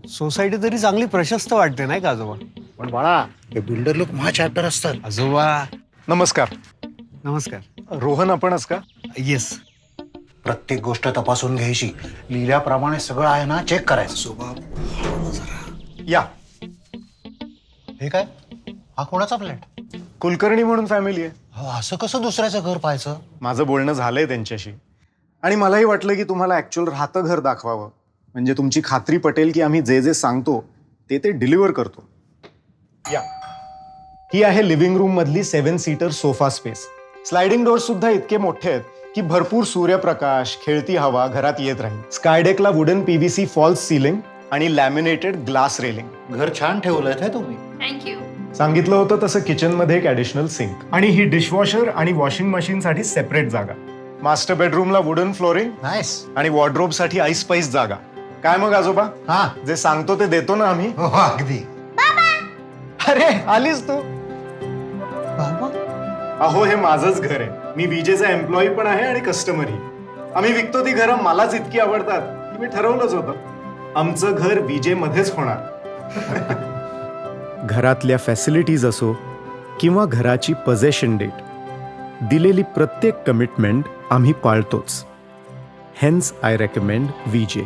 Society तरी चांगली प्रशस्त वाटते नाही का आजोबा? पण बाळा हे बिल्डर लोक चॅप्टर असतात. आजोबा नमस्कार. नमस्कार. रोहन आपणच का? येस. प्रत्येक गोष्ट तपासून घ्यायची, लिहिल्याप्रमाणे सगळं आहे ना चेक करायचं. या. हे काय, हा कोणाचा फ्लॅट? कुलकर्णी म्हणून फॅमिली आहे. असं कसं दुसऱ्याचं घर पाहायचं? माझं बोलणं झालंय त्यांच्याशी आणि मलाही वाटलं की तुम्हाला ऍक्च्युअल राहतं घर दाखवावं, म्हणजे तुमची खात्री पटेल की आम्ही जे जे सांगतो ते ते डिलिव्हर करतो. या. ही आहे लिव्हिंग रूम मधली 7 seater sofa space. Sliding doors सुद्धा इतके मोठे आहेत की भरपूर सूर्यप्रकाश, खेळती हवा घरात येत राहील. स्कायडेकला वुडन PVC फॉल्स सिलिंग आणि लॅमिनेटेड ग्लास रेलिंग. घर छान ठेवलंय हे तुम्ही. थँक्यू. सांगितलं होतं तसं किचन मध्ये एक ॲडिशनल सिंक आणि ही डिशवॉशर आणि वॉशिंग मशीन साठी सेपरेट जागा. मास्टर बेडरूमला वुडन फ्लोरिंग नाईस. आणि वॉर्डरोब साठी आईस स्पाइस जागा. काय मग आजोबा, हा जे सांगतो ते देतो ना आम्ही? हो अगदी. अरे आलीस तू. अहो हे माझंच घर आहे. मी विजेचा एम्प्लॉई पण आहे आणि कस्टमरही. आम्ही विकतो ती घरं मलाच इतकी आवडतात की मी ठरवलंच होतं आमचं घर विजेमध्येच होणार. घरातल्या फॅसिलिटीज असो किंवा घराची पजेशन डेट, दिलेली प्रत्येक कमिटमेंट आम्ही पाळतोच. Hence I recommend विजे.